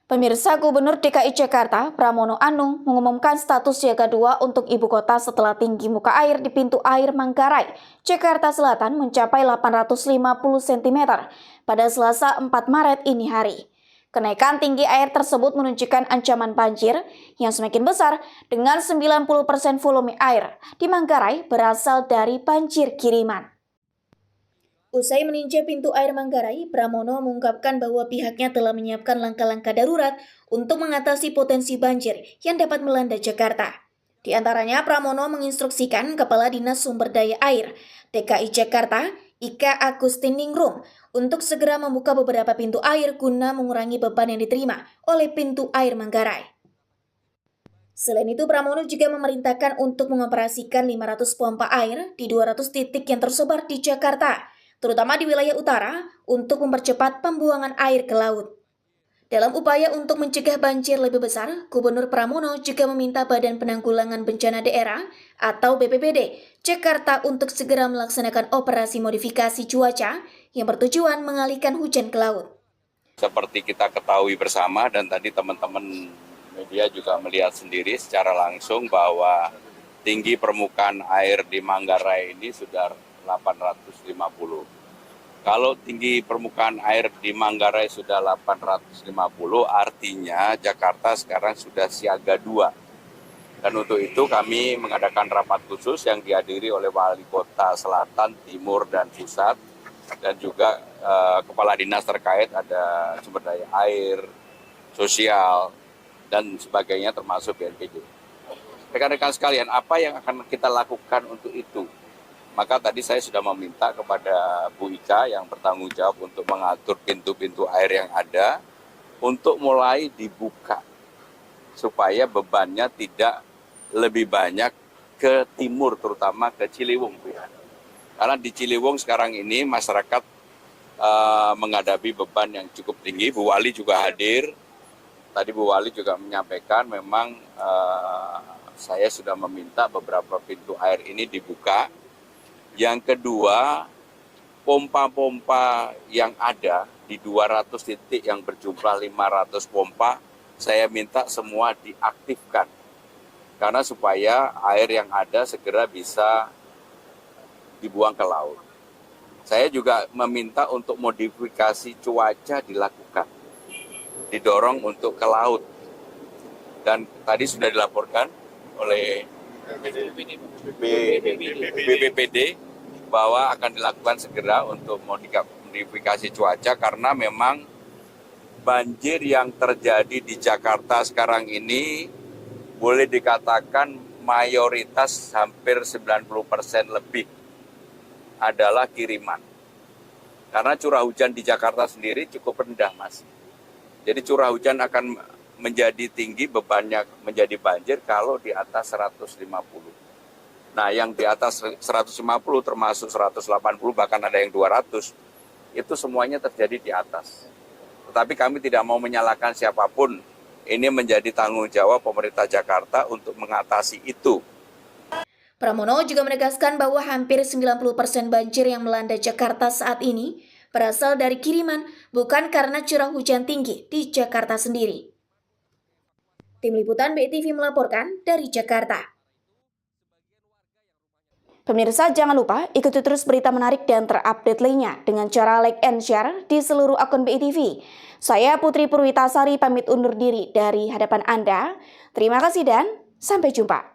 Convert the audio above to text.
Pemirsa, Gubernur DKI Jakarta, Pramono Anung, mengumumkan status siaga 2 untuk ibu kota setelah tinggi muka air di pintu air Manggarai, Jakarta Selatan mencapai 850 cm pada Selasa 4 Maret ini hari. Kenaikan tinggi air tersebut menunjukkan ancaman banjir yang semakin besar dengan 90% volume air di Manggarai berasal dari banjir kiriman. Usai meninjau pintu air Manggarai, Pramono mengungkapkan bahwa pihaknya telah menyiapkan langkah-langkah darurat untuk mengatasi potensi banjir yang dapat melanda Jakarta. Di antaranya, Pramono menginstruksikan Kepala Dinas Sumber Daya Air DKI Jakarta, Ika Agustiningrum, untuk segera membuka beberapa pintu air guna mengurangi beban yang diterima oleh pintu air Manggarai. Selain itu, Pramono juga memerintahkan untuk mengoperasikan 500 pompa air di 200 titik yang tersebar di Jakarta, terutama di wilayah utara, untuk mempercepat pembuangan air ke laut. Dalam upaya untuk mencegah banjir lebih besar, Gubernur Pramono juga meminta Badan Penanggulangan Bencana Daerah atau BPBD Jakarta untuk segera melaksanakan operasi modifikasi cuaca yang bertujuan mengalihkan hujan ke laut. Seperti kita ketahui bersama dan tadi teman-teman media juga melihat sendiri secara langsung bahwa tinggi permukaan air di Manggarai ini sudah 850. Kalau tinggi permukaan air di Manggarai sudah 850, artinya Jakarta sekarang sudah siaga 2. Dan untuk itu kami mengadakan rapat khusus yang dihadiri oleh Wali Kota Selatan, Timur, dan Pusat, dan juga kepala dinas terkait, ada sumber daya air, sosial, dan sebagainya termasuk BNPB. Rekan-rekan sekalian, apa yang akan kita lakukan untuk itu? Maka tadi saya sudah meminta kepada Bu Ika yang bertanggung jawab untuk mengatur pintu-pintu air yang ada untuk mulai dibuka supaya bebannya tidak lebih banyak ke timur, terutama ke Ciliwung. Karena di Ciliwung sekarang ini masyarakat menghadapi beban yang cukup tinggi. Bu Wali juga hadir. Tadi Bu Wali juga menyampaikan memang saya sudah meminta beberapa pintu air ini dibuka. Yang kedua, pompa-pompa yang ada di 200 titik yang berjumlah 500 pompa, saya minta semua diaktifkan. Karena supaya air yang ada segera bisa dibuang ke laut. Saya juga meminta untuk modifikasi cuaca dilakukan, didorong untuk ke laut. Dan tadi sudah dilaporkan oleh BPBD bahwa akan dilakukan segera untuk modifikasi cuaca karena memang banjir yang terjadi di Jakarta sekarang ini boleh dikatakan mayoritas hampir 90% lebih adalah kiriman. Karena curah hujan di Jakarta sendiri cukup rendah, Mas. Jadi curah hujan akan menjadi tinggi, bebannya menjadi banjir kalau di atas 150. Nah, yang di atas 150 termasuk 180 bahkan ada yang 200, itu semuanya terjadi di atas. Tetapi kami tidak mau menyalahkan siapapun. Ini menjadi tanggung jawab pemerintah Jakarta untuk mengatasi itu. Pramono juga menegaskan bahwa hampir 90% banjir yang melanda Jakarta saat ini berasal dari kiriman, bukan karena curah hujan tinggi di Jakarta sendiri. Tim Liputan BTV melaporkan dari Jakarta. Pemirsa, jangan lupa ikuti terus berita menarik dan terupdate lainnya dengan cara like and share di seluruh akun BTV. Saya Putri Purwitasari pamit undur diri dari hadapan Anda. Terima kasih dan sampai jumpa.